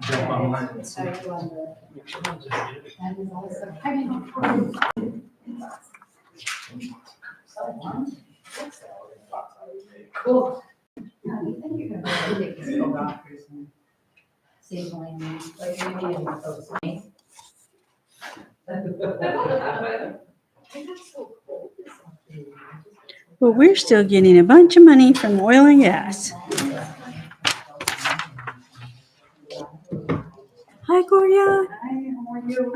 Jump online. Cool. Yeah, you think you're gonna take this go rockers and save money, like you need to those things. Well, we're still getting a bunch of money from oil and gas. Hi, Gloria.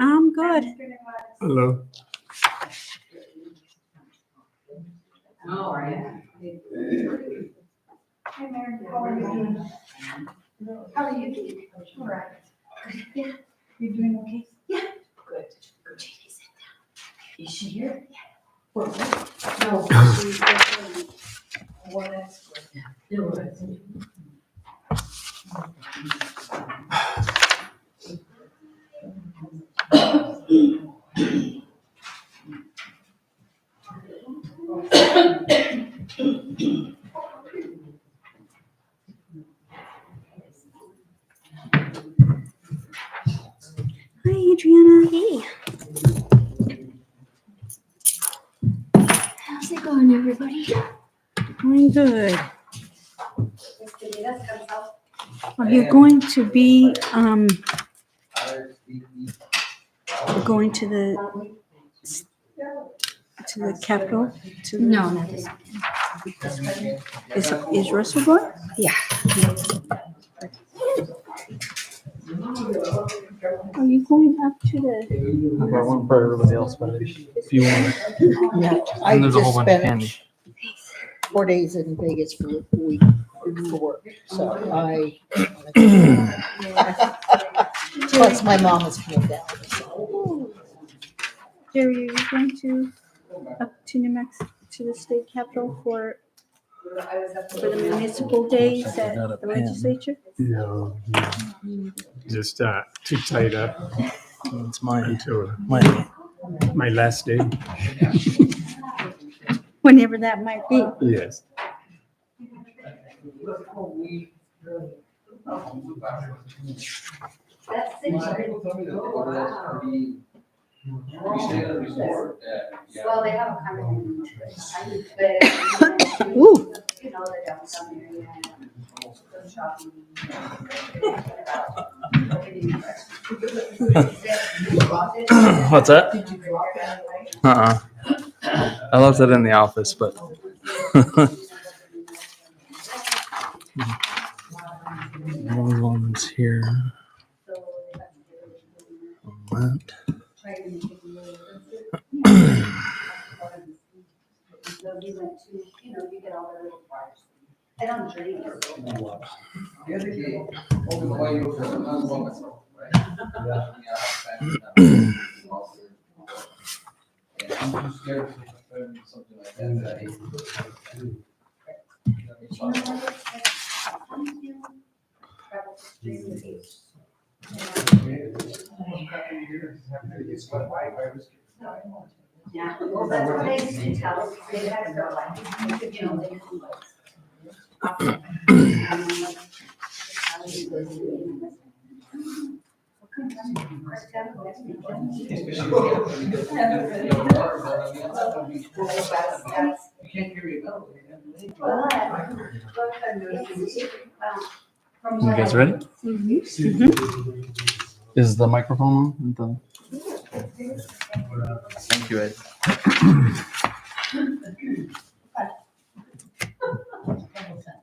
I'm good. Hello. Oh, yeah. Hi, Mary. How are you doing? How are you doing? All right. Yeah. You doing okay? Good. Go Jamie, sit down. Is she here? No, she's what else? Hi, Adriana. Hey. How's it going, everybody? Doing good. Are you going to be going to the Capitol? No, not this. Is Russell going? Yeah. Are you going up to the? I've got one for everybody else, but if you want it. Yeah, I And there's a just whole bunch of spent candy. 4 days in Vegas for a week for work, so I. Plus, my mom is coming down. So. Jerry, are you going to up to New Mexico to the state capitol for the municipal days at the legislature? No. Just too tight up It's my until my my last day. Whenever that might be. Yes. That's the. Well, they have a kind of. Ooh. You know, the downtown area. Go shopping. what's that? I left it in the office, but those ones here. On that. So we went to, you know, you get all the little parts. I don't drink. Yeah, well, that's what they used to tell us, they had to go like, you know, they could You guys ready? Mm-hmm. Is the microphone on? Thank you, Ed.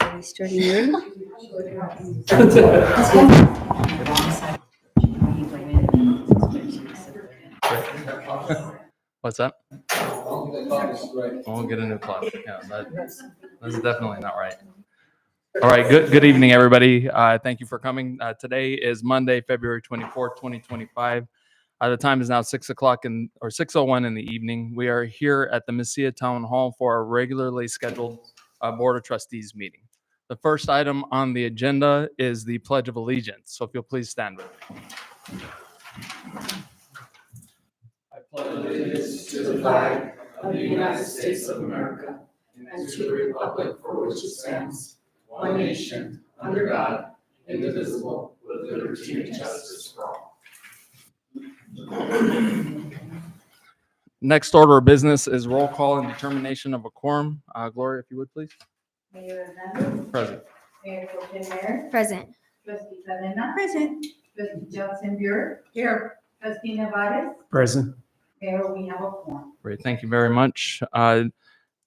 Are we starting early? What's that? We'll get a new clock. Yeah, that's definitely not right. All right. Good evening, everybody. Thank you for coming. Today is Monday, February 24th, 2025. The time is now 6 o'clock or 6:01 in the evening. We are here at the Mesilla Town Hall for our regularly scheduled Board of Trustees meeting. The first item on the agenda is the Pledge of Allegiance. So if you'll please stand with me. I pledge allegiance to the flag of the United States of America and to the republic for which it stands, one nation, under God, indivisible, with liberty and justice for all. Next order of business is roll call and determination of a quorum. Gloria, if you would, please. Mayor Hernandez. Present. Mayor Pro Tem Mayor. Present. Trustee Cadena. Present. Trustee Johnson Burr. Here. Trustee Nevares. Present. Mayor, we have a quorum. Great, thank you very much.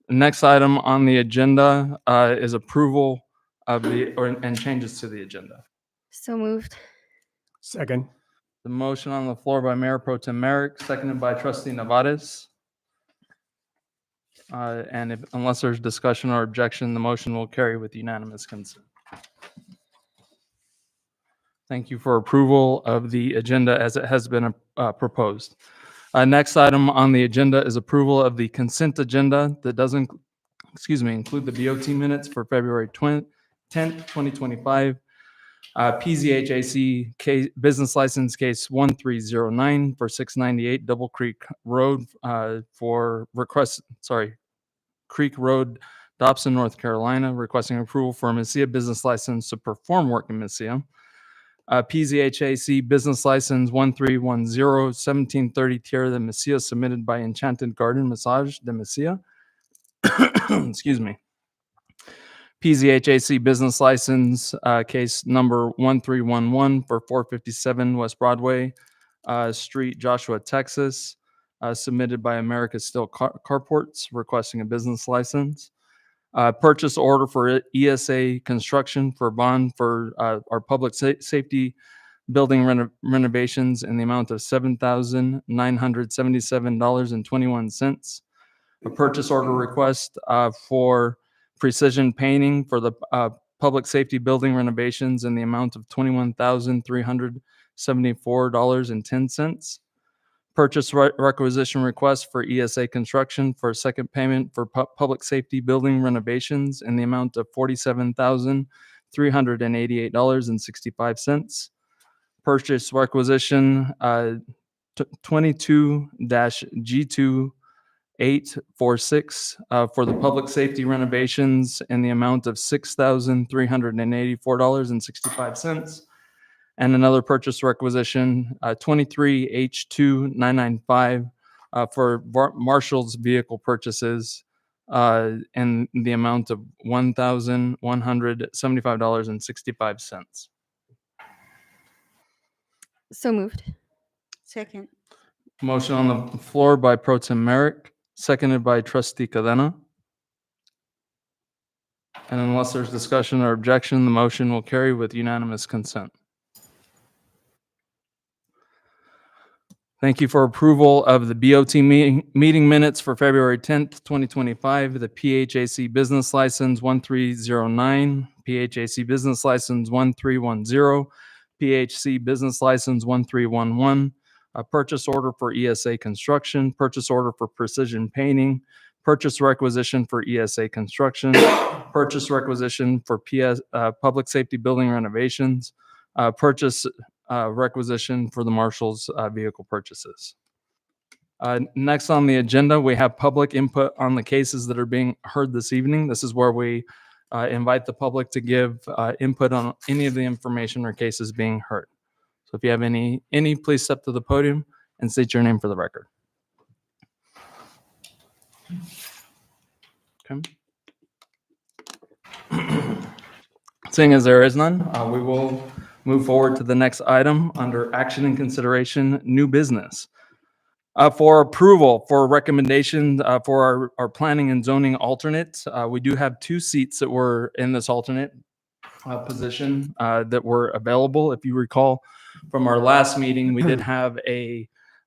Next item on the agenda is approval of and changes to the agenda. So moved. Second. The motion on the floor by Mayor Pro Tem Merrick, seconded by Trustee Nevares. And unless there's discussion or objection, the motion will carry with unanimous consent. Thank you for approval of the agenda as it has been proposed. Next item on the agenda is approval of the consent agenda that doesn't, include the BOT minutes for February 10th, 2025. PZHAC case, business license case 1309 for 698 Double Creek Road Creek Road, Dobson, North Carolina, requesting approval for a Messia business license to perform work in Messia. PZHAC business license 1310 1730 Tierra de Messia, submitted by Enchanted Garden Massage de Messia. Excuse me. PZHAC business license case number 1311 for 457 West Broadway Street, Joshua, Texas, submitted by America Steel Carports, requesting a business license. Purchase order for ESA Construction for bond for our public safety building renovations in the amount of $7,977.21. A purchase order request for Precision Painting for the public safety building renovations in the amount of $21,374.10. Purchase requisition request for ESA Construction for second payment for public safety building renovations in the amount of $47,388.65. Purchase requisition 22-G2846 for the public safety renovations in the amount of $6,384.65. And another purchase requisition 23H2995 for Marshall's vehicle purchases in the amount of $1,175.65. So moved. Second. Motion on the floor by Pro Tem Merrick, seconded by Trustee Cadena. And unless there's discussion or objection, the motion will carry with unanimous consent. Thank you for approval of the BOT meeting minutes for February 10th, 2025, the PHAC business license 1309, PHAC business license 1310, PHC business license 1311, a purchase order for ESA Construction, purchase order for Precision Painting, purchase requisition for ESA Construction, purchase requisition for public safety building renovations, purchase requisition for the Marshall's vehicle purchases. Next on the agenda, we have public input on the cases that are being heard this evening. This is where we invite the public to give input on any of the information or cases being heard. So if you have any, please step to the podium and state your name for the record. Okay. Seeing as there is none, we will move forward to the next item under action and consideration, new business. For approval, for recommendation for our planning and zoning alternate, we do have 2 seats that were in this alternate position that were available. If you recall from our last meeting, we did have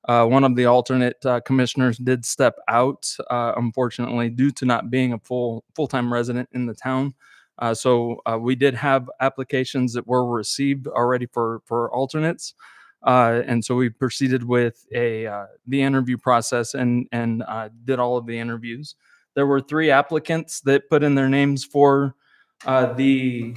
one of the alternate commissioners did step out, unfortunately, due to not being a full-time resident in the town. So we did have applications that were received already for alternates. And so we proceeded with the interview process and did all of the interviews. There were 3 applicants that put in their names for the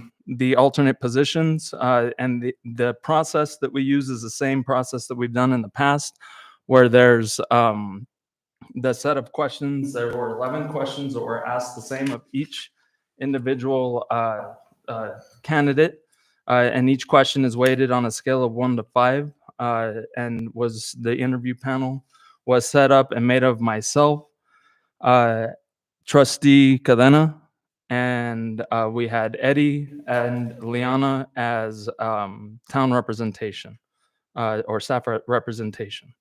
alternate positions. And the process that we use is the same process that we've done in the past, where there's the set of questions. There were 11 questions that were asked the same of each individual candidate. And each question is weighted on a scale of 1 to 5. And the interview panel was set up and made of myself, Trustee Cadena, and we had Eddie and Liana as town representation or staff representation.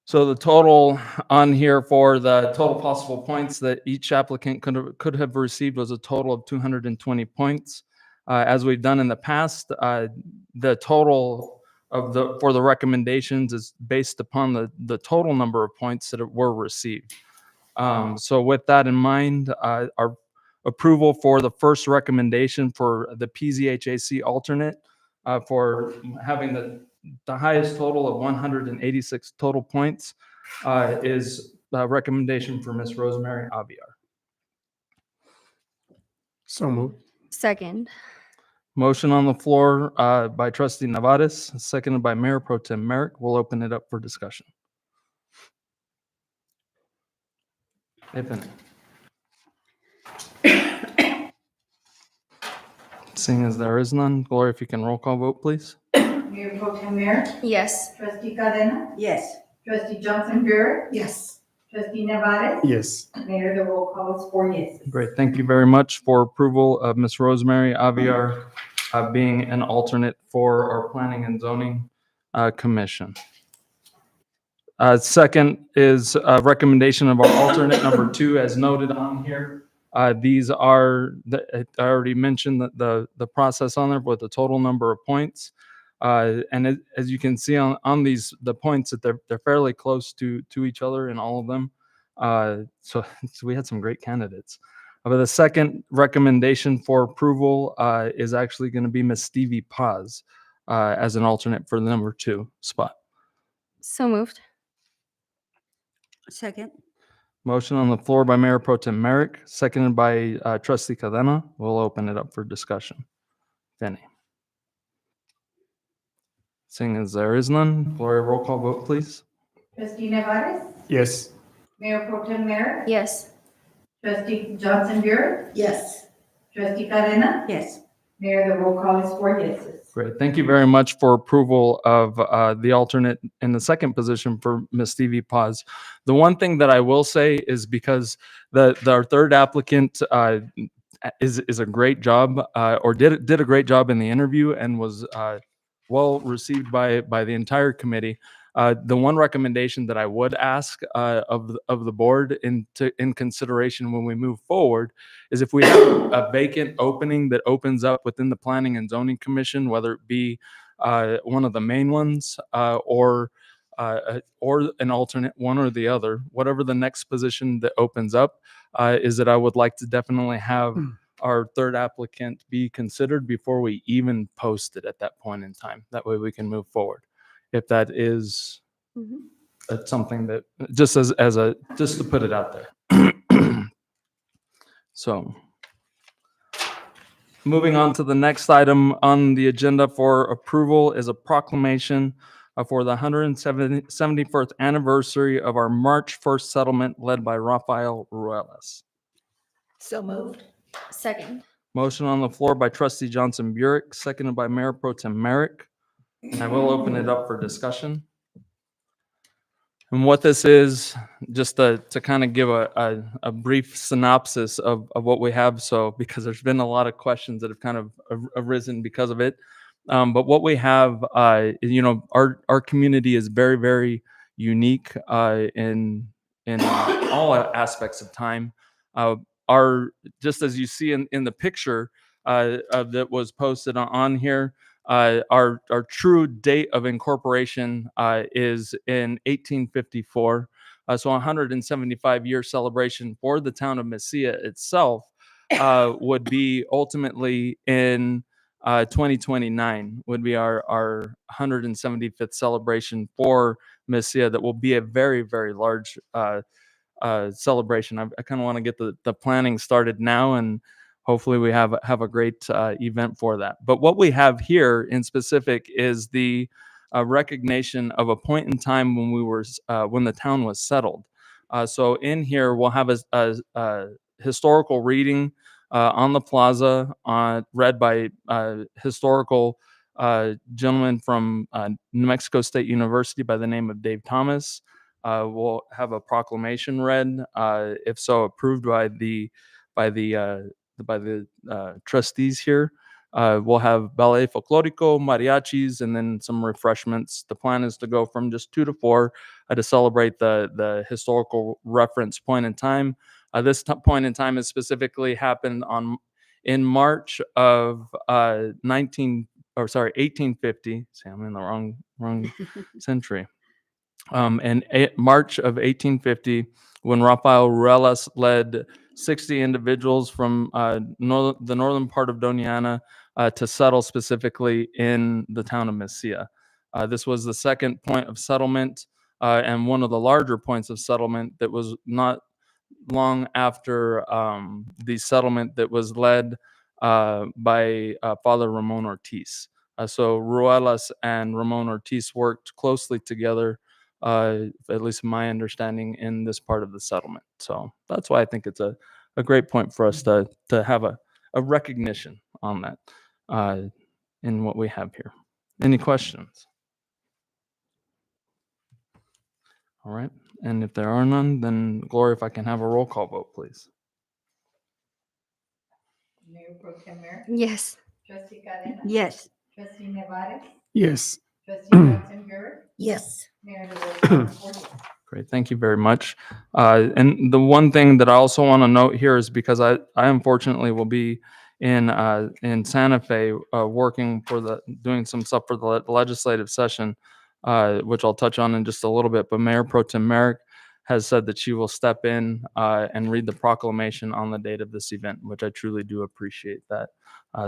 So the total on here for the total possible points that each applicant could have received was a total of 220 points. As we've done in the past, the total for the recommendations is based upon the total number of points that were received. So with that in mind, our approval for the first recommendation for the PZHAC alternate for having the highest total of 186 total points is a recommendation for Miss Rosemary Aviar. So moved. Second. Motion on the floor by Trustee Nevares, seconded by Mayor Pro Tem Merrick. We'll open it up for discussion. If any. Seeing as there is none, Gloria, if you can roll call vote, please. Mayor Pro Tem Merrick, Yes. Trustee Cadena, Yes. Trustee Johnson Burr, Yes. Trustee Nevares, Yes. Mayor, the roll call is 4 yeses. Great. Thank you very much for approval of Ms. Rosemary Aviar being an alternate for our Planning and Zoning Commission. Second is a recommendation of our alternate number 2, as noted on here. These are, I already mentioned the process on there with the total number of points. And as you can see on these, the points that they're fairly close to each other in all of them. So we had some great candidates. But the second recommendation for approval is actually going to be Miss Stevie Paz as an alternate for the number 2 spot. So moved. Second. Motion on the floor by Mayor Pro Tem Merrick, seconded by Trustee Cadena. We'll open it up for discussion. If any. Seeing as there is none, Gloria, roll call vote, please. Trustee Nevares, Yes. Mayor Pro Tem Merrick, Yes. Trustee Johnson Burr, Yes. Trustee Cadena, Yes. Mayor, the roll call is 4 yeses. Great. Thank you very much for approval of the alternate in the second position for Ms. Stevie Paz. The one thing that I will say is because our third applicant is a great job or did a great job in the interview and was well received by the entire committee. The one recommendation that I would ask of the board in consideration when we move forward is if we have a vacant opening that opens up within the Planning and Zoning Commission, whether it be one of the main ones or an alternate, one or the other, whatever the next position that opens up, is that I would like to definitely have our third applicant be considered before we even post it at that point in time. That way we can move forward. If that is something that just just to put it out there. So moving on to the next item on the agenda for approval is a proclamation for the 171st anniversary of our March 1st settlement led by Rafael Ruelas. So moved. Second. Motion on the floor by Trustee Johnson Burek, seconded by Mayor Pro Tem Merrick. And I will open it up for discussion. And what this is, just to kind of give a brief synopsis of what we have. So, because there's been a lot of questions that have kind of arisen because of it. But what we have, our community is very, very unique in all aspects of time. Just as you see in the picture that was posted on here, our true date of incorporation is in 1854. So 175-year celebration for the town of Mesilla itself would be ultimately in 2029 would be our 175th celebration for Mesilla. That will be a very, very large celebration. I kind of want to get the planning started now, and hopefully we have a great event for that. But what we have here in specific is the recognition of a point in time when the town was settled. So in here we'll have a historical reading on the plaza, read by historical gentleman from New Mexico State University by the name of Dave Thomas. We'll have a proclamation read, if so approved by the trustees here. We'll have ballet folklorico, mariachis, and then some refreshments. The plan is to go from just 2 to 4 to celebrate the historical reference point in time. This point in time has specifically happened in March of 1850. See, I'm in the wrong century. In March of 1850, when Rafael Ruelas led 60 individuals from the northern part of Doñana to settle specifically in the town of Mesilla. This was the second point of settlement and one of the larger points of settlement that was not long after the settlement that was led by Father Ramon Ortiz. So Ruelas and Ramon Ortiz worked closely together, at least my understanding, in this part of the settlement. So that's why I think it's a great point for us to have a recognition on that in what we have here. Any questions? All right. And if there are none, then Gloria, if I can have a roll call vote, please. Mayor Pro Tem Merrick, Yes. trustee Cadena, Yes. trustee Nevares, Yes. trustee Ratzenberger, Yes. Mayor LaRosa, 4 yes. Great, thank you very much. And the one thing that I also want to note here is because I unfortunately will be in Santa Fe working doing some stuff for the legislative session, which I'll touch on in just a little bit. But Mayor Pro Tem Merrick has said that she will step in and read the proclamation on the date of this event, which I truly do appreciate that,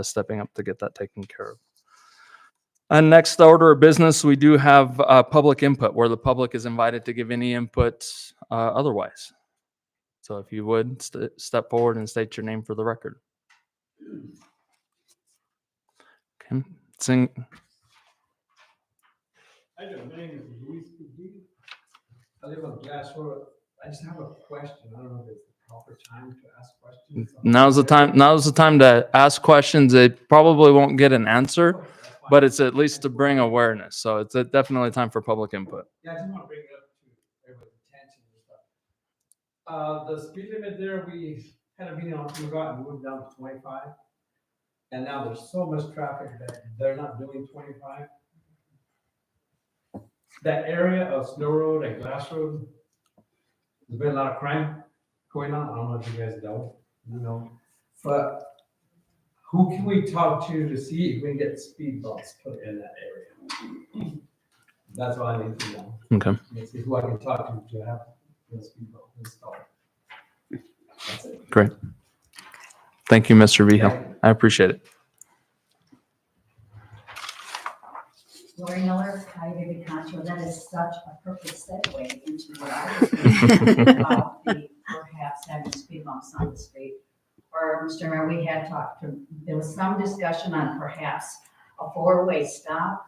stepping up to get that taken care of. And next order of business, we do have public input where the public is invited to give any input otherwise. So if you would step forward and state your name for the record. Okay. Sing. Hi there, my name is Luis Gudin. I live on Glass Road. I just have a question. I don't know if it's the proper time to ask questions. Now's the time to ask questions. It probably won't get an answer, Okay, that's fine. but it's at least to bring awareness. So it's definitely time for public input. Yeah, I just want to bring it up to everyone's attention and stuff. The speed limit there, we had a meeting on Kiva and moved down to 25. And now there's so much traffic that they're not doing 25. That area of Snow Road and Glass Road, there's been a lot of crime going on. I don't know if you guys know, but who can we talk to see if we can get speed bumps put in that area? That's what I need to know. Okay. Let's see who I can talk to have the speed bump installed. That's it. Great. Thank you, Mr. Vigil. I appreciate it. Lori Miller, Coyote Concho, that is such a perfect segue into what I was thinking about the perhaps having speed bumps on the street. Or, Mr. Mayor, we had talked there was some discussion on perhaps a 4-way stop,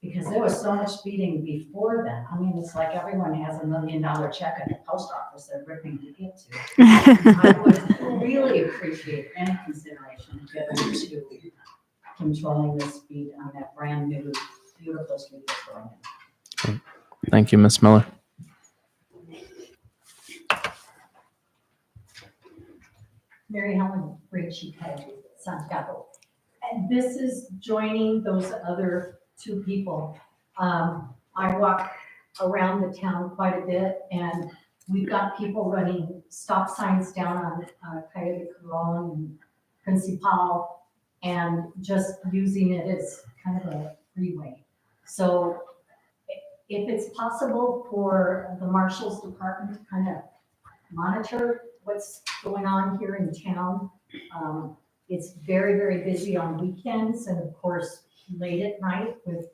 because there was so much speeding before then. I mean, it's like everyone has $1 million check at the post office they're ripping to get to. I would really appreciate any consideration given to controlling the speed on that brand new, beautiful street that's going in. Thank you, Ms. Miller. Mary Helen Ricci, Santiago. And this is joining those other 2 people. I walk around the town quite a bit, and we've got people running stop signs down on Coyote Colon and Principal, and just using it as kind of a freeway. So if it's possible for the Marshal's Department to kind of monitor what's going on here in town. It's very, very busy on weekends and of course late at night with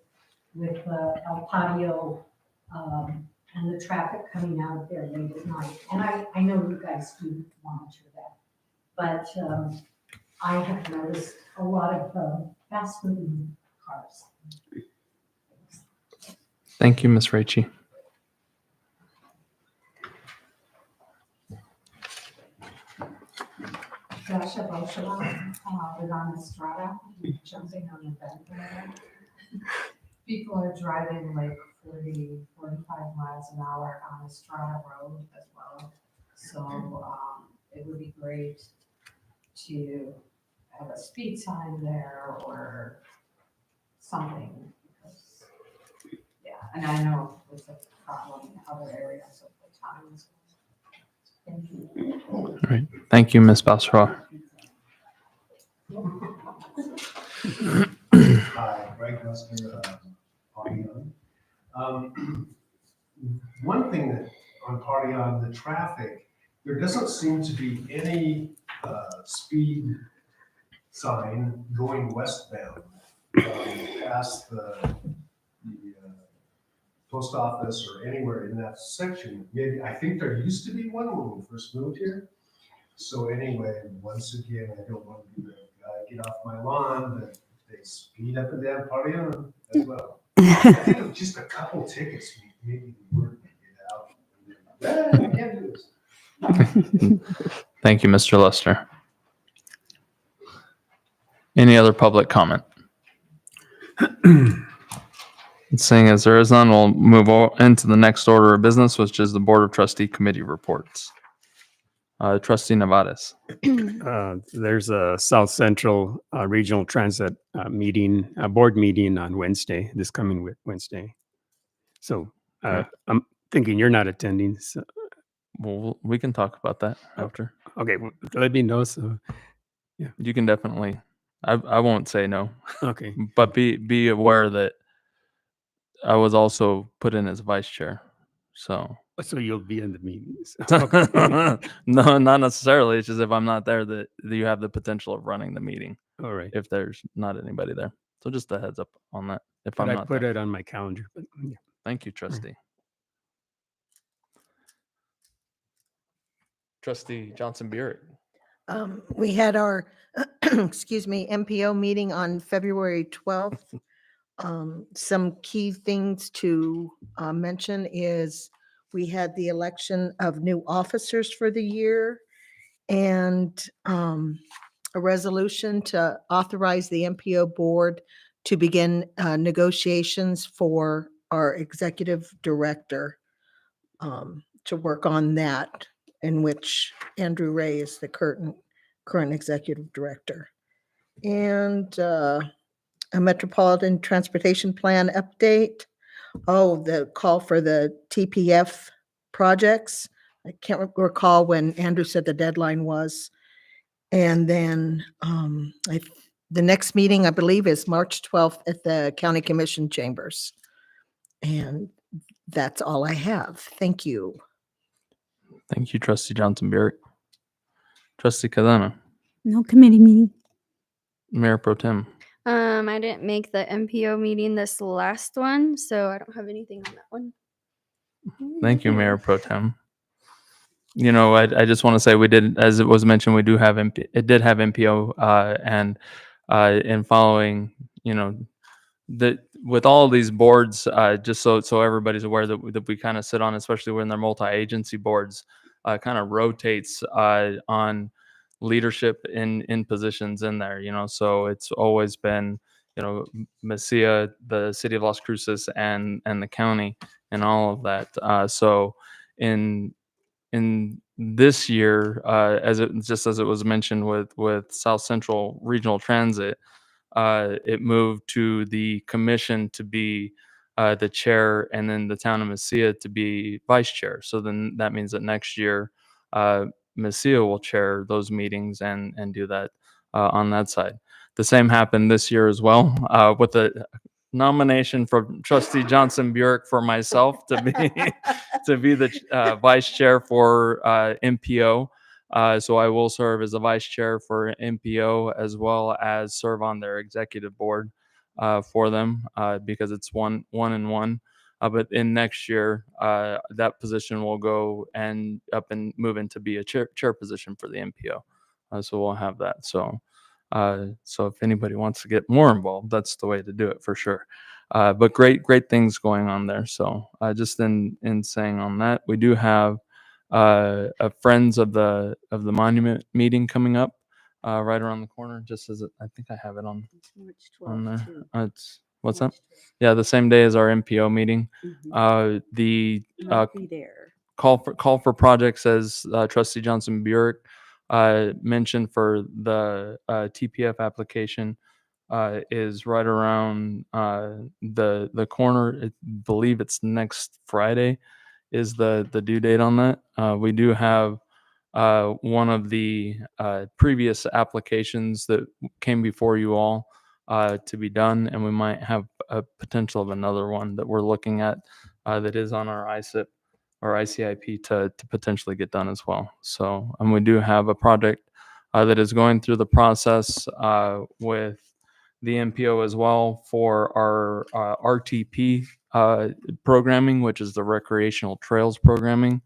El Patio and the traffic coming out of there late at night. And I know you guys do monitor that, but I have noticed a lot of fast moving cars. Thank you, Ms. Ricci. Gosh, Natasha Boschela, was on Estrada, jumping on the bed. People are driving like 40, 45 miles an hour on Estrada Road as well. So, it would be great to have a speed sign there or something. Because, yeah, and I know it's a problem in other areas of the town. Thank you. All right. Thank you, Ms. Basra. Hi, Greg Lester, Party On. One thing that on Party On, the traffic, there doesn't seem to be any speed sign going westbound past the post office or anywhere in that section. Maybe, I think there used to be one when we first moved here. So anyway, once again, I don't want to be the guy, get off my lawn, but they speed up and down Party On as well. I think of just a couple tickets, maybe we were to get out. Yeah, we can't do this. Thank you, Mr. Lester. Any other public comment? Seeing as there is none, we'll move into the next order of business, which is the Board of Trustee Committee reports. Trustee Nevades. There's a South Central Regional Transit meeting, a board meeting on Wednesday, this coming Wednesday. So I'm thinking you're not attending. So, Well, we can talk about that after. okay, well, let me know. So, You can definitely. I won't say no, okay. but be aware that I was also put in as vice chair. So So you'll be in the meetings. Okay. no, not necessarily. It's just if I'm not there, that you have the potential of running the meeting All right. if there's not anybody there. So just a heads up on that. If But I'm I not put there. it on my calendar. But yeah. Thank you, trustee. Trustee Johnson Burek. We had our, excuse me, MPO meeting on February 12th. Some key things to mention is we had the election of new officers for the year and a resolution to authorize the MPO board to begin negotiations for our executive director to work on that, in which Andrew Ray is the current executive director. And a Metropolitan Transportation Plan update. Oh, the call for the TPF projects. I can't recall when Andrew said the deadline was. And then the next meeting, I believe, is March 12th at the County Commission chambers. And that's all I have. Thank you. Thank you, Trustee Johnson Burek. Trustee Cadena. No committee meeting. Mayor Pro Tem. I didn't make the MPO meeting this last one, so I don't have anything on that one. Thank you, Mayor Pro Tem. You know, I just want to say we did, as it was mentioned, we do have it did have MPO, and in following, you know, that with all these boards, just so everybody's aware that we kind of sit on, especially when they're multi-agency boards, kind of rotates on leadership in positions in there, you know. So it's always been, you know, Mesilla, the city of Las Cruces, and the county, and all of that. So in this year, as it was mentioned with South Central Regional Transit, it moved to the commission to be the chair, and then the town of Mesilla to be vice chair. So then that means that next year, Mesilla will chair those meetings and do that on that side. The same happened this year as well, with the nomination from Trustee Johnson Burek for myself to be the vice chair for MPO. So I will serve as a vice chair for MPO, as well as serve on their executive board for them, because it's one and one. But in next year, that position will go and up and move into be a chair position for the MPO. So we'll have that. So if anybody wants to get more involved, that's the way to do it for sure. But great things going on there. So just in saying on that, we do have a Friends of the Monument meeting coming up right around the corner, just as I think I have it on March on 12th, there. too. It's what's that? March Yeah, the same day as our MPO meeting. 12th. The Mhm. I'll be there. call for projects, as Trustee Johnson Burek mentioned, for the TPF application is right around the corner. I believe it's next Friday is the due date on that. We do have one of the previous applications that came before you all to be done, and we might have a potential of another one that we're looking at that is on our ICIP or ICIP to potentially get done as well. So, and we do have a project that is going through the process with the MPO as well for our RTP programming, which is the recreational trails programming,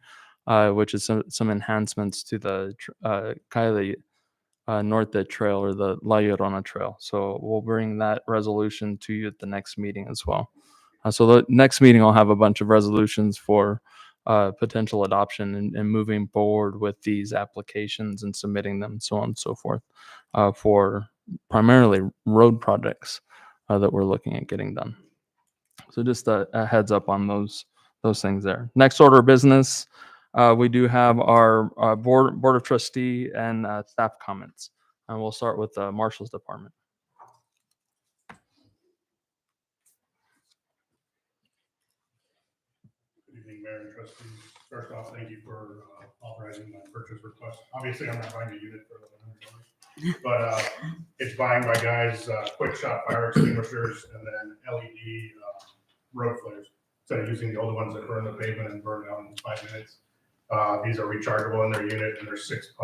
which is some enhancements to the kind of Norte Trail or the La Llorona Trail. So we'll bring that resolution to you at the next meeting as well. So the next meeting, I'll have a bunch of resolutions for potential adoption and moving forward with these applications and submitting them, so on and so forth, for primarily road projects that we're looking at getting done. So just a heads up on those things there. Next order of business, we do have our board of trustee and staff comments, and we'll start with the Marshal's department. Good evening, Mayor and trustees. First off, thank you for authorizing my purchase request. Obviously, I'm not buying a unit for $1,100, but it's buying my guys quick shot fire extinguishers and then LED road flares instead of using the old ones that burn the pavement and burn out in 5 minutes. These are rechargeable in their unit, and they're $6.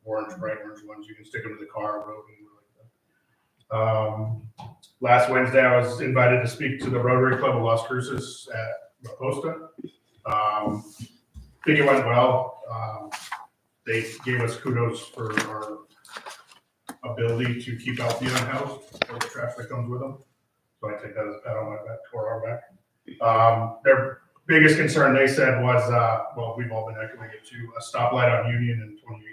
Orange, bright orange ones. You can stick them to the car, road, and like that. Last Wednesday, I was invited to speak to the Rotary Club of Las Cruces at La Costa. Think it went well. They gave us kudos for our ability to keep out the unhoused or the trash that comes with them. So I take that as a pat on my back or our back. Their biggest concern, they said, was, well, we've all been echoing it too, a stoplight on Union and 28.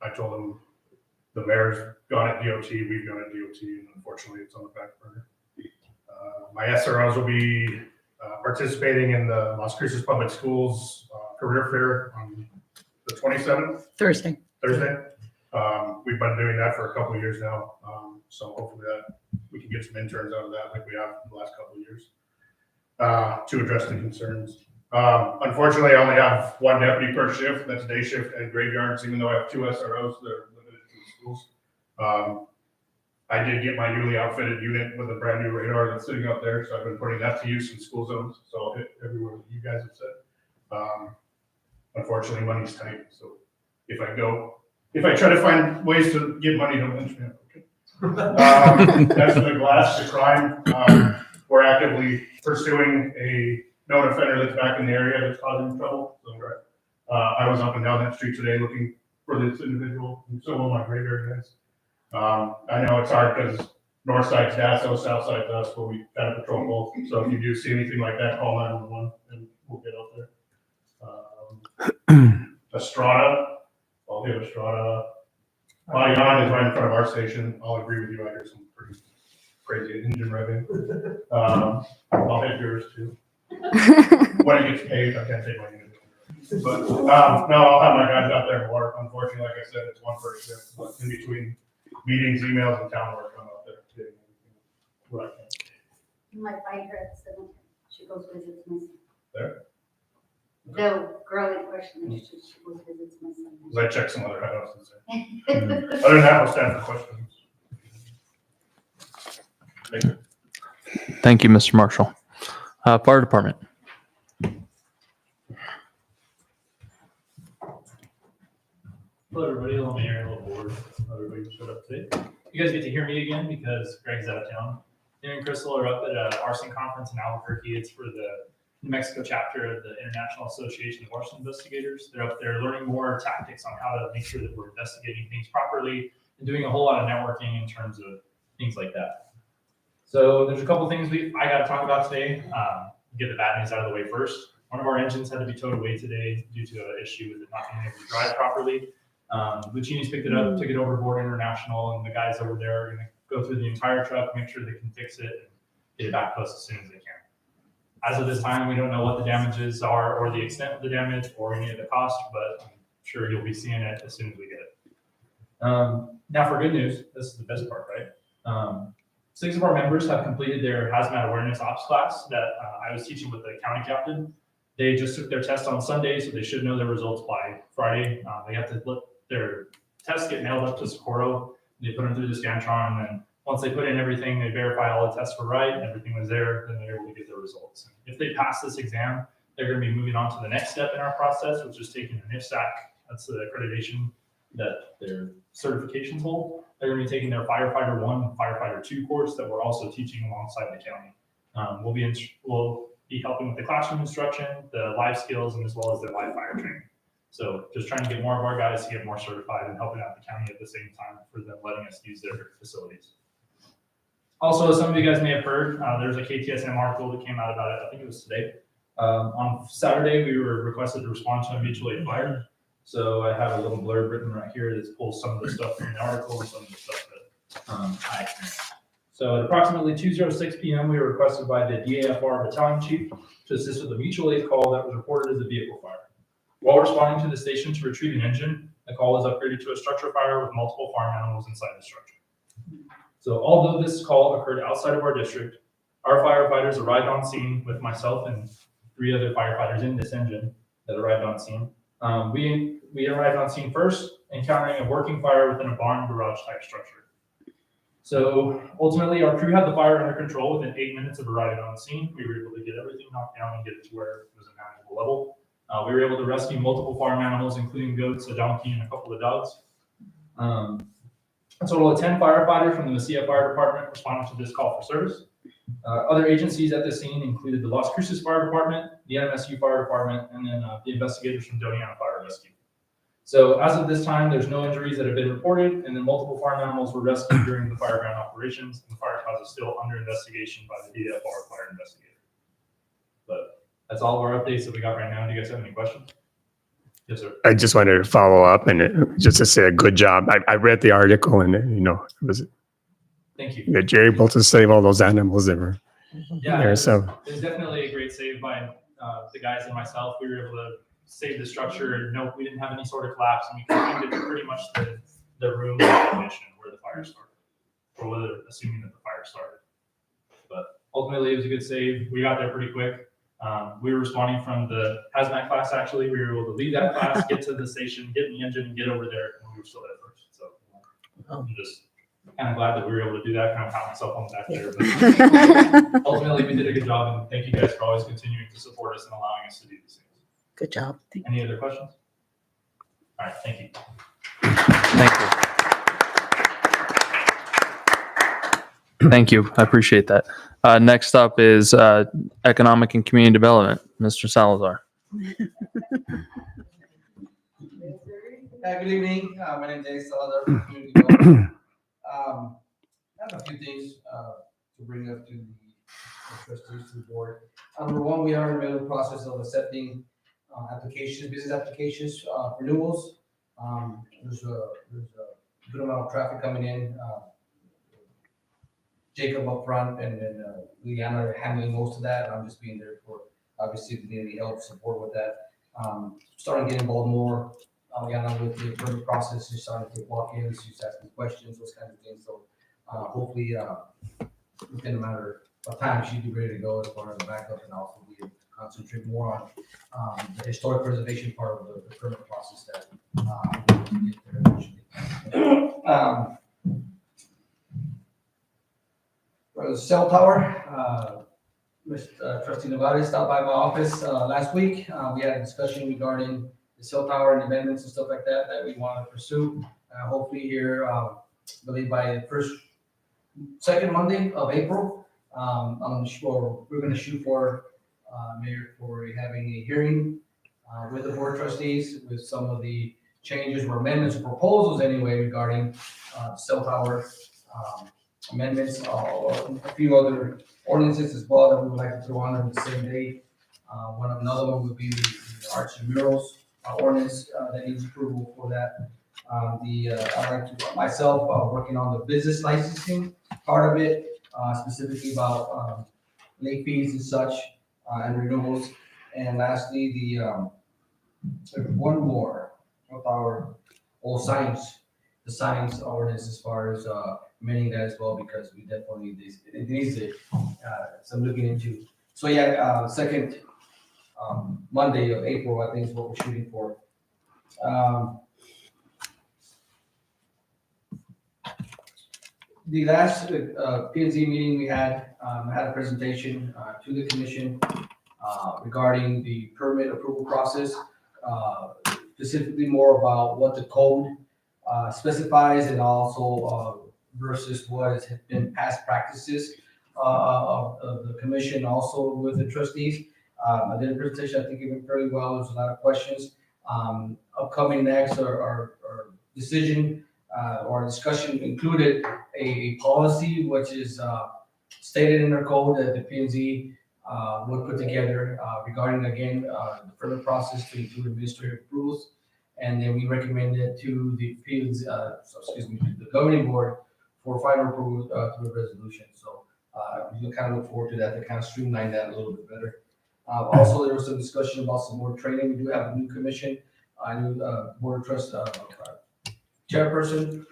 I told them the mayor's gone at DOT, we've gone at DOT, and unfortunately it's on the back burner. My SROs will be participating in the Las Cruces Public Schools career fair on the 27th. Thursday. We've been doing that for a couple of years now. So hopefully that we can get some interns out of that like we have the last couple of years to address the concerns. Unfortunately, I only have one deputy per shift. That's day shift and graveyards, even though I have 2 SROs that are limited to the schools. I did get my newly outfitted unit with a brand new radar that's sitting out there, so I've been putting that to use in school zones. So I'll hit everywhere that you guys have said. Unfortunately, money's tight. So if I try to find ways to get money, don't lynch me. Okay. That's the glass to crime. We're actively pursuing a known offender that's back in the area that's causing trouble. So I was up and down that street today looking for this individual, and so will my graveyard guys. I know it's hard because north side's Dasso, south side's us, but we kind of patrol both. So if you do see anything like that, call 911 and we'll get out there. Estrada, I'll give Estrada. Mayan is right in front of our station. I'll agree with you. I hear some pretty crazy engine revving. I'll hit yours too. When it gets paid, I can't take my unit. But no, I'll have my guys out there more. Unfortunately, like I said, it's one per shift. But in between meetings, emails, and town work, I'm out there getting what I can. You might find her at 7. She goes visits my son. There? The girl in question, she goes visits my son. Because I check some other houses. Other than that, I'll stand for questions. Thank you. Thank you, Mr. Marshall. Fire department. Hello, everybody. Hello, Mayor. Hello, board. Everybody showed up today. You guys get to hear me again because Greg's out of town. Aaron and Crystal are up at an arson conference in Albuquerque. It's for the New Mexico chapter of the International Association of Arson Investigators. They're up there learning more tactics on how to make sure that we're investigating things properly and doing a whole lot of networking in terms of things like that. So there's a couple things I got to talk about today. Get the bad news out of the way first. One of our engines had to be towed away today due to an issue with it not being able to drive properly. Lucchini's picked it up, took it over to Board International, and the guys over there are gonna go through the entire truck, make sure they can fix it, and get it back to us as soon as they can. As of this time, we don't know what the damages are or the extent of the damage or any of the cost, but I'm sure you'll be seeing it as soon as we get it. Now for good news, this is the best part, right? 6 of our members have completed their hazmat awareness ops class that I was teaching with the county captain. They just took their test on Sunday, so they should know their results by Friday. They have to let their tests get mailed up to Socorro. They put them through the Scantron, and then once they put in everything, they verify all the tests were right, everything was there, then they're able to get their results. If they pass this exam, they're going to be moving on to the next step in our process, which is taking a NIFSAC. That's the accreditation that their certifications hold. They're going to be taking their Firefighter 1 and Firefighter 2 course that we're also teaching alongside the county. We'll be helping with the classroom instruction, the life skills, and as well as the live fire training. So just trying to get more of our guys to get more certified and helping out the county at the same time for them letting us use their facilities. Also, as some of you guys may have heard, there's a KTSM article that came out about it. I think it was today. On Saturday, we were requested to respond to a mutual aid fire. So I have a little blurb written right here that pulls some of the stuff from the article and some of the stuff that I experienced. So at approximately 2:06 p.m., we were requested by the DAFR battalion chief to assist with a mutual aid call that was reported as a vehicle fire. While responding to the station to retrieve an engine, the call was upgraded to a structure fire with multiple farm animals inside the structure. So although this call occurred outside of our district, our firefighters arrived on scene with myself and 3 other firefighters in this engine that arrived on scene. We arrived on scene first, encountering a working fire within a barn garage type structure. So ultimately, our crew had the fire under control within 8 minutes of arriving on the scene. We were able to get everything knocked down and get it to where it was a manageable level. We were able to rescue multiple farm animals, including goats, a donkey, and a couple of dogs. A total of 10 firefighters from the Mesilla Fire Department responded to this call for service. Other agencies at the scene included the Las Cruces Fire Department, the MSU Fire Department, and then the investigators from Doniana Fire Rescue. So as of this time, there's no injuries that have been reported, and then multiple farm animals were rescued during the fireground operations, and the fire cause is still under investigation by the DFR fire investigator. But that's all of our updates that we got right now. Do you guys have any questions? Yes, sir. I just wanted to follow up and just to say a good job. I read the article and, it was, Thank you. that you're able to save all those animals that were Yeah, there. it So was definitely a great save by the guys and myself. We were able to save the structure, and no, we didn't have any sort of collapse, and we contained it to pretty much the room of ignition where the fire started, or whether assuming that the fire started. But ultimately, it was a good save. We got there pretty quick. We were responding from the hazmat class. Actually, we were able to leave that class, get to the station, get in the engine, and get over there, and we were still there first. So I'm just kind of glad that we were able to do that. Kind of pat myself on the back there. But ultimately, we did a good job, and thank you guys for always continuing to support us and allowing us to do these things. Good job. Any other questions? All right, thank you. Thank you. Thank you. I appreciate that. Next up is Economic and Community Development, Mr. Salazar. Good evening. My name is Dave Salazar from Community Development. I have a few things to bring up to the trustees, to the board. Number one, we are in the middle of the process of accepting applications, business applications, renewals. There's a good amount of traffic coming in. Jacob up front and then Liana are handling most of that. I'm just being there for, obviously, if you need any help, support with that. Starting to get involved more. Liana with the permit process, she's starting to take walk-ins, she's asking questions, those kinds of things. So hopefully within a matter of time, she'll be ready to go as far as the backup, and also be able to concentrate more on the historic preservation part of the permit process that we'll get there eventually. For the cell tower, Trustee Nevares stopped by my office last week. We had a discussion regarding the cell tower and amendments and stuff like that that we want to pursue. Hopefully here, I believe by the second Monday of April, I'm sure we're going to shoot for Mayor for having a hearing with the board of trustees with some of the changes or amendments or proposals anyway regarding cell tower amendments, a few other ordinances as well that we would like to throw on the same day. Another one would be the arts and murals ordinance that needs approval for that. I like to, myself, working on the business licensing part of it, specifically about late fees and such, and renewals. And lastly, there's one more with our old the science ordinance as far as amending that as well, because we definitely, it needs some looking into. So yeah, second Monday of April, I think is what we're shooting for. The last P and Z meeting we had, had a presentation to the commission regarding the permit approval process, specifically more about what the code specifies and also versus what has been past practices of the commission, also with the trustees. I did a presentation, I think it went fairly well. There's a lot of questions. Upcoming next or decision or discussion included a policy which is stated in our code that the P and Z would put together regarding, again, the further process to include administrative approvals. And then we recommend it to the to the governing board for final approval through a resolution. So we kind of look forward to that, to kind of streamline that a little bit better. Also, there was some discussion about some more training. We do have a new commission, a new board of trust chairperson,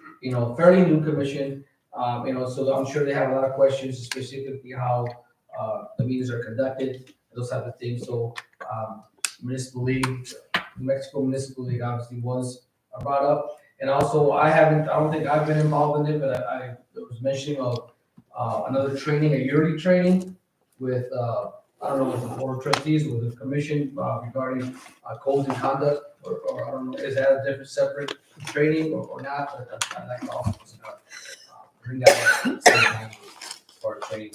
fairly new commission. So I'm sure they have a lot of questions, specifically how the meetings are conducted, those type of things. So municipal league, New Mexico Municipal League obviously was brought up. And also, I don't think I've been involved in it, but I was mentioning of another training, a yearly training with, I don't know, with the board of trustees, with the commission regarding codes and conduct, or I don't know, is that a different separate training or not? But I'd like to also bring that up at the same time for training.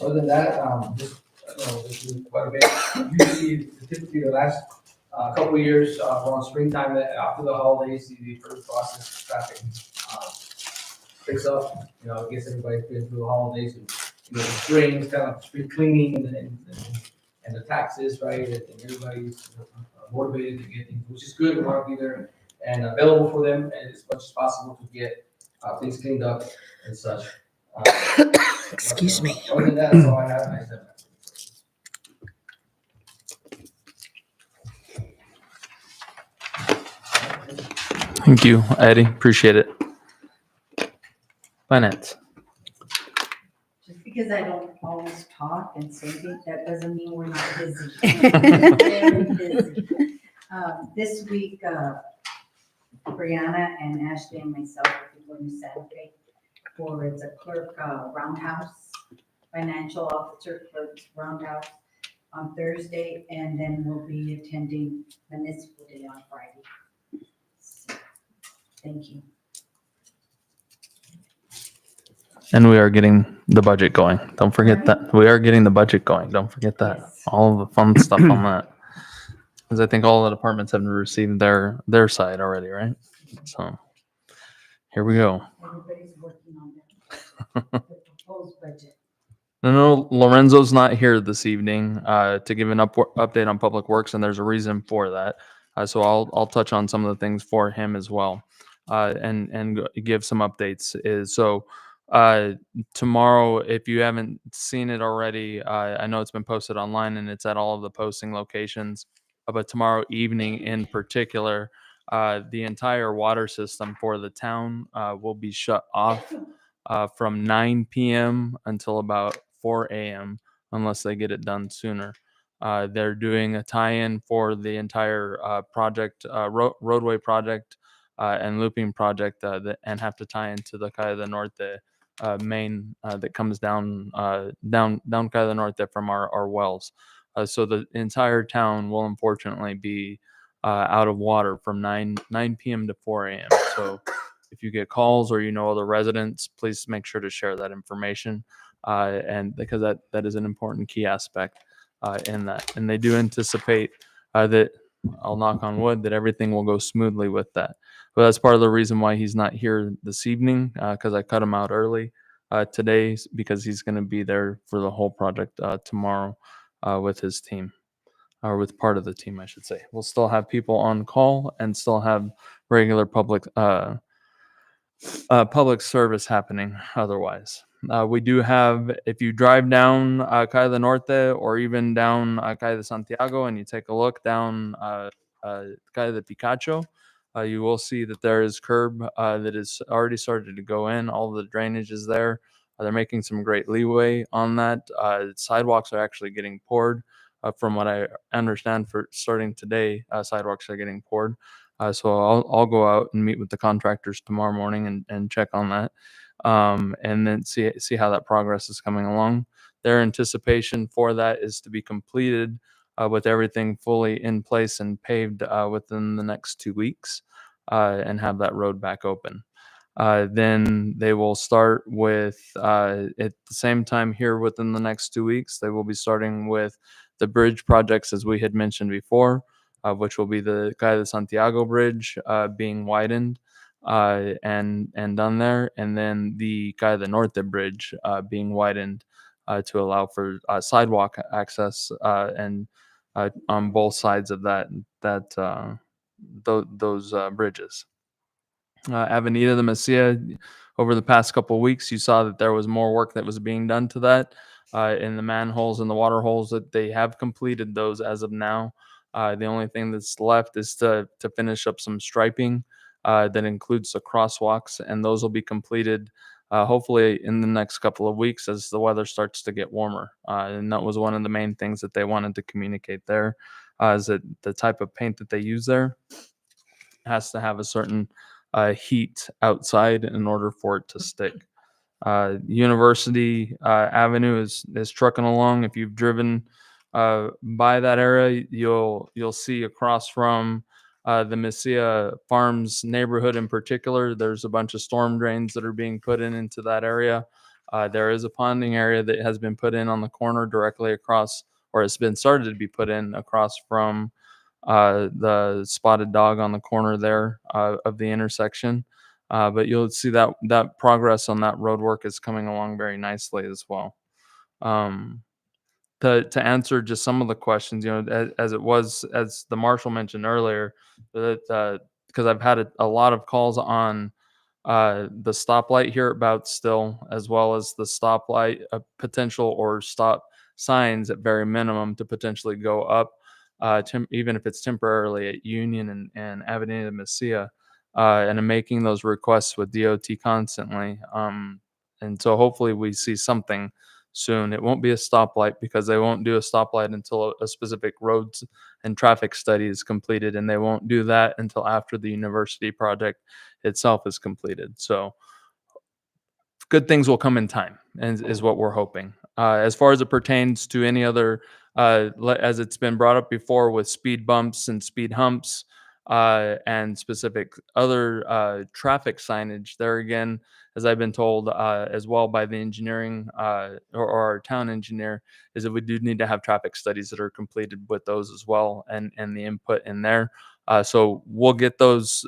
Other than that, this is quite a bit. Usually, typically the last couple of years, around springtime, after the holidays, the first process traffic picks up. I guess everybody's been through the holidays, and the spring is kind of spring cleaning and the taxes, right? And everybody's motivated to get things, which is good. We want to be there and available for them as much as possible to get things cleaned up and such. Excuse me. Other than that, that's all I have. I said. Thank you, Eddie. Appreciate it. Finance. Just because I don't always talk and say things, that doesn't mean we're not busy. Very busy. This week, Brianna and Ashley and myself will be going to Santa Fe for it's a clerk roundhouse, financial officer clerk's roundhouse on Thursday, and then we'll be attending Municipal Day on Friday. So, thank you. And we are getting the budget going. Don't forget that. We are getting the budget going. Don't forget that. Yes. All the fun stuff on that. Because I think all the departments have received their side already, right? So here we go. Everybody's working on the proposed budget. No, Lorenzo's not here this evening to give an update on Public Works, and there's a reason for that. So I'll touch on some of the things for him as well, and give some updates. Tomorrow, if you haven't seen it already, I know it's been posted online and it's at all of the posting locations. But tomorrow evening, in particular, the entire water system for the town will be shut off from 9 p.m. until about 4 a.m. unless they get it done sooner. They're doing a tie-in for the entire project, roadway project and looping project, and have to tie into the Calle del Norte main that comes down Calle del Norte from our wells. So the entire town will unfortunately be out of water from 9 p.m. to 4 a.m. So if you get calls or other residents, please make sure to share that information, and because that is an important key aspect in that. And they do anticipate that, I'll knock on wood, that everything will go smoothly with that. But that's part of the reason why he's not here this evening, because I cut him out early today, because he's going to be there for the whole project tomorrow with his team. or with part of the team, I should say. We'll still have people on call and still have regular public service happening otherwise. We do have, if you drive down Calle del Norte or even down Calle de Santiago and you take a look down Calle de Picacho, you will see that there is curb that is already started to go in. All the drainage is there. They're making some great leeway on that. Sidewalks are actually getting poured. From what I understand, for starting today, sidewalks are getting poured. So I'll go out and meet with the contractors tomorrow morning and check on that, and then see how that progress is coming along. Their anticipation for that is to be completed with everything fully in place and paved within the next 2 weeks, and have that road back open. Then they will start with, at the same time here within the next 2 weeks, they will be starting with the bridge projects as we had mentioned before, which will be the Calle de Santiago bridge being widened and done there, and then the Calle de Norte bridge being widened to allow for sidewalk access and on both sides of those bridges. Avenida de Mesilla, over the past couple of weeks, you saw that there was more work that was being done to that in the manholes and the water holes, that they have completed those as of now. The only thing that's left is to finish up some striping that includes the crosswalks, and those will be completed hopefully in the next couple of weeks as the weather starts to get warmer. And that was one of the main things that they wanted to communicate there, is that the type of paint that they use there has to have a certain heat outside in order for it to stick. University Avenue is trucking along. If you've driven by that area, you'll see across from the Mesilla Farms neighborhood in particular, there's a bunch of storm drains that are being put into that area. There is a ponding area that has been put in on the corner directly across, or it's been started to be put in across from the Spotted Dog on the corner there of the intersection. But you'll see that progress on that road work is coming along very nicely as well. To answer just some of the questions, as the marshal mentioned earlier, that because I've had a lot of calls on the stoplight here at Bout Still, as well as the stoplight potential or stop signs at very minimum to potentially go up, even if it's temporarily at Union and Avenida Mesilla, and I'm making those requests with DOT constantly. And so hopefully we see something soon. It won't be a stoplight because they won't do a stoplight until a specific roads and traffic study is completed, and they won't do that until after the university project itself is completed. So good things will come in time, and is what we're hoping. As far as it pertains to any other, as it's been brought up before with speed bumps and speed humps, and specific other traffic signage, there again, as I've been told as well by the engineering or our town engineer, is that we do need to have traffic studies that are completed with those as well, and the input in there. So we'll get those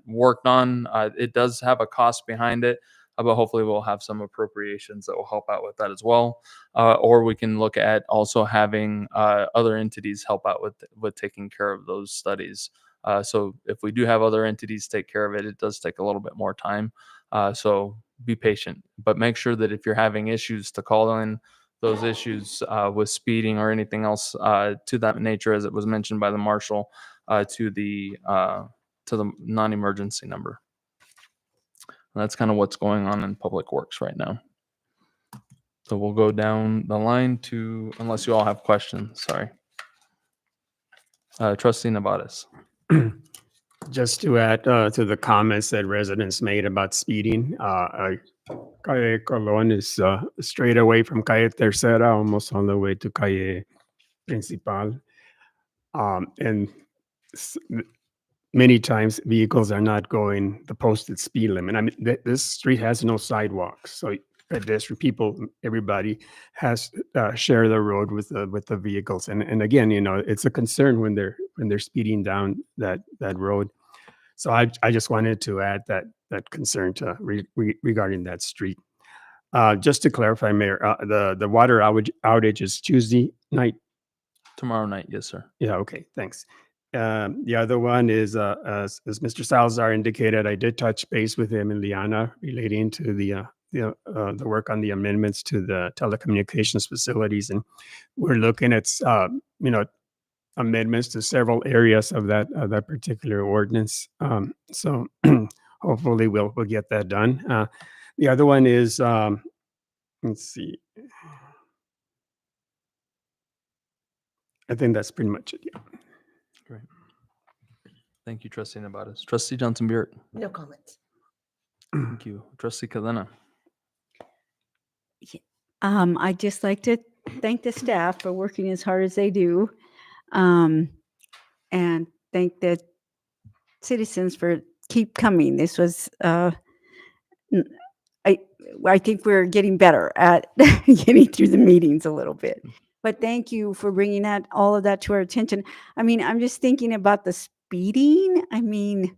worked on. It does have a cost behind it, but hopefully we'll have some appropriations that will help out with that as well. Or we can look at also having other entities help out with taking care of those studies. So if we do have other entities take care of it, it does take a little bit more time. So be patient, but make sure that if you're having issues, to call in those issues with speeding or anything else to that nature, as it was mentioned by the marshal, to the non-emergency number. And that's kind of what's going on in Public Works right now. So we'll go down the line to, unless you all have questions, sorry. Trustee Nevares. Just to add to the comments that residents made about speeding, Calle Colon is straight away from Calle Tercera, almost all the way to Calle Principal. And many times vehicles are not going the posted speed limit. I mean, this street has no sidewalks, so pedestrian people, everybody has share the road with the vehicles. And again, it's a concern when they're speeding down that road. So I just wanted to add that concern to regarding that street. Just to clarify, Mayor, the water outage is Tuesday night Tomorrow night, yes, sir. Yeah, okay, thanks. The other one is, as Mr. Salazar indicated, I did touch base with him and Liana relating to the work on the amendments to the telecommunications facilities, and we're looking at amendments to several areas of that particular ordinance. So hopefully we'll get that done. The other one is, let's see. I think that's pretty much it. Yeah. Great. Thank you, Trustee Nevadas. Trustee Johnson Burek. No comments. Thank you. Trustee Cadena. I'd just like to thank the staff for working as hard as they do. And thank the citizens for keep coming. This was, I think we're getting better at getting through the meetings a little bit. But thank you for bringing all of that to our attention. I mean, I'm just thinking about the speeding. I mean,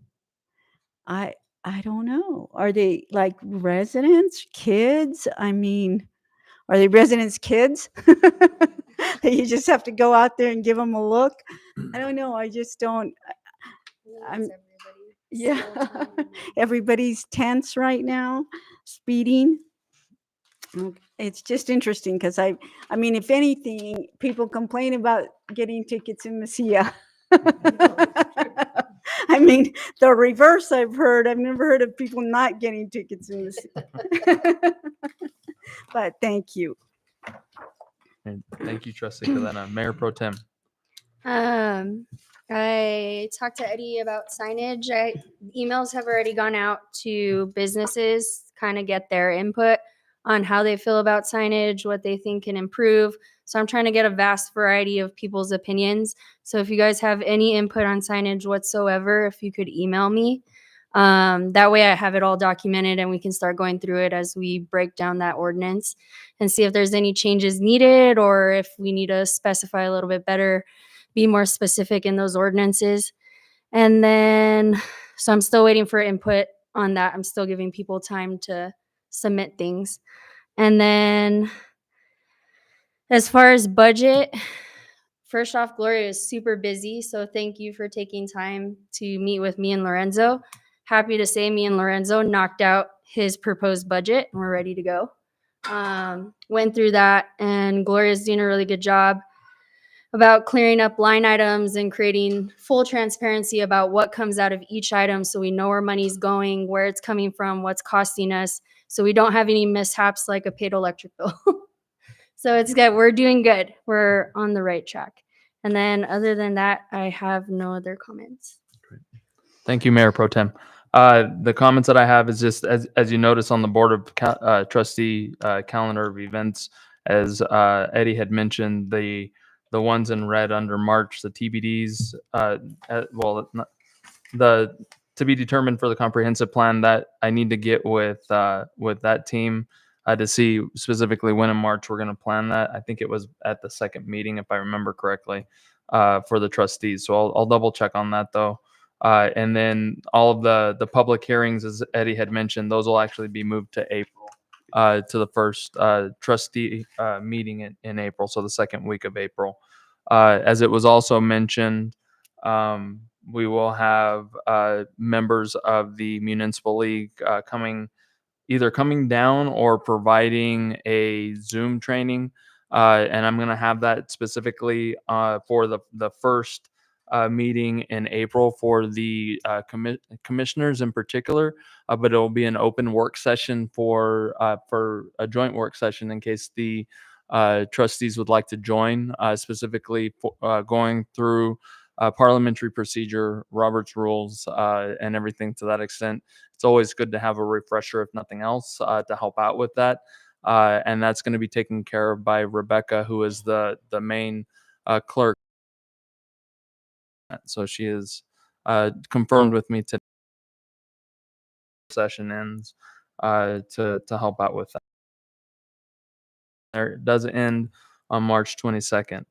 I don't know. Are they like residents, kids? I mean, are they residents' kids? You just have to go out there and give them a look. I don't know. I just don't. Yeah, everybody's tense right now, speeding. It's just interesting because I mean, if anything, people complain about getting tickets in Mesilla. I mean, the reverse I've heard. I've never heard of people not getting tickets in Mesilla. But thank you. And thank you, Trustee Cadena. Mayor Pro Tem. I talked to Eddie about signage. Emails have already gone out to businesses, kind of get their input on how they feel about signage, what they think can improve. So I'm trying to get a vast variety of people's opinions. So if you guys have any input on signage whatsoever, if you could email me, that way I have it all documented and we can start going through it as we break down that ordinance and see if there's any changes needed or if we need to specify a little bit better, be more specific in those ordinances. And then, so I'm still waiting for input on that. I'm still giving people time to submit things. And then as far as budget, first off, Gloria is super busy. So thank you for taking time to meet with me and Lorenzo. Happy to say me and Lorenzo knocked out his proposed budget and we're ready to go. Went through that and Gloria's doing a really good job about clearing up line items and creating full transparency about what comes out of each item so we know where money's going, where it's coming from, what's costing us, so we don't have any mishaps like a paid electric bill. So it's good. We're doing good. We're on the right track. And then other than that, I have no other comments. Thank you, Mayor Pro Tem. The comments that I have is just as you notice on the Board of Trustee calendar of events, as Eddie had mentioned, the ones in red under March, the TBDs, the to be determined for the comprehensive plan, that I need to get with that team to see specifically when in March we're going to plan that. I think it was at the second meeting, if I remember correctly, for the trustees. So I'll double check on that though. And then all of the public hearings, as Eddie had mentioned, those will actually be moved to April, to the first trustee meeting in April, so the second week of April. As it was also mentioned, we will have members of the Municipal League either coming down or providing a Zoom training. And I'm going to have that specifically for the first meeting in April for the commissioners in particular, but it will be an open work session for a joint work session in case the trustees would like to join, specifically for, going through parliamentary procedure, Robert's rules, and everything to that extent. It's always good to have a refresher, if nothing else, to help out with that. And that's going to be taken care of by Rebecca, who is the main clerk. So she is confirmed with me today. Session ends to help out with that. There it does end on March 22nd.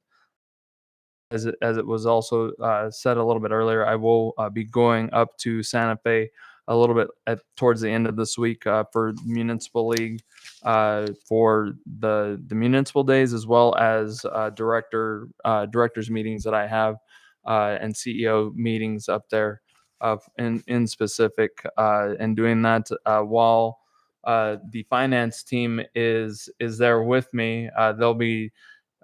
As it was also said a little bit earlier, I will be going up to Santa Fe a little bit towards the end of this week for Municipal League for the municipal days, as well as directors meetings that I have and CEO meetings up there in specific, and doing that while the finance team is there with me. They'll be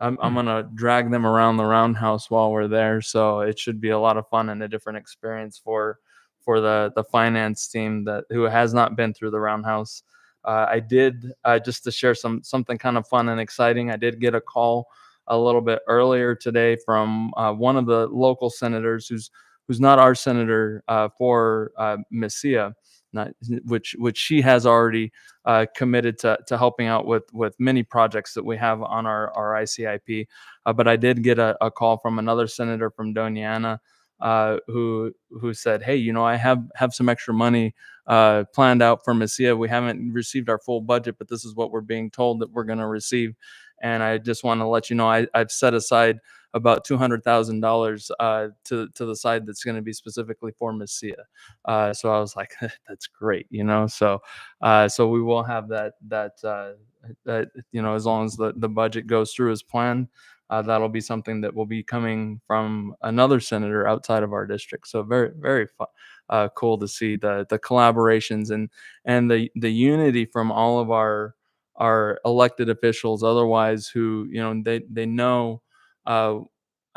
I'm gonna drag them around the roundhouse while we're there, so it should be a lot of fun and a different experience for the finance team who has not been through the roundhouse. I did just to share something kind of fun and exciting. I did get a call a little bit earlier today from one of the local senators who's not our senator for Mesilla, which she has already committed to helping out with many projects that we have on our ICIP. But I did get a call from another senator from Doña Ana who said, hey, I have some extra money planned out for Mesilla. We haven't received our full budget, but this is what we're being told that we're going to receive. And I just want to let you know, I've set aside about $200,000 to the side that's going to be specifically for Mesilla. So I was like, that's great, So we will have that as long as the budget goes through as planned. That'll be something that will be coming from another senator outside of our district. So very, very fun, cool to see the collaborations and the unity from all of our elected officials. Otherwise, who they know how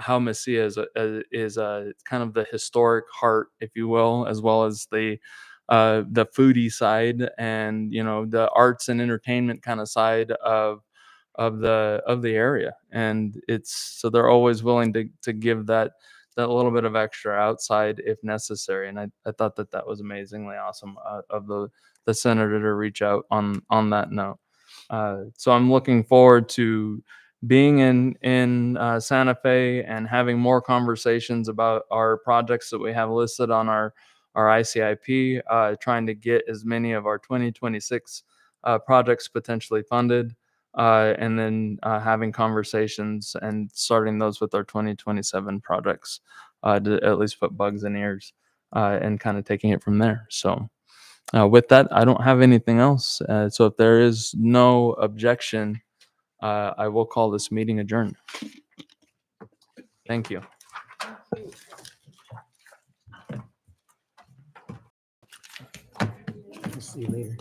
Mesilla is a kind of the historic heart, if you will, as well as the foodie side and the arts and entertainment kind of side of the area. And so they're always willing to give that little bit of extra outside if necessary. And I thought that was amazingly awesome of the senator to reach out on that note. So I'm looking forward to being in Santa Fe and having more conversations about our projects that we have listed on our ICIP, trying to get as many of our 2026 projects potentially funded, and then having conversations and starting those with our 2027 projects to at least put bugs in ears and kind of taking it from there. So with that, I don't have anything else. So if there is no objection, I will call this meeting adjourned. Thank you. See you later.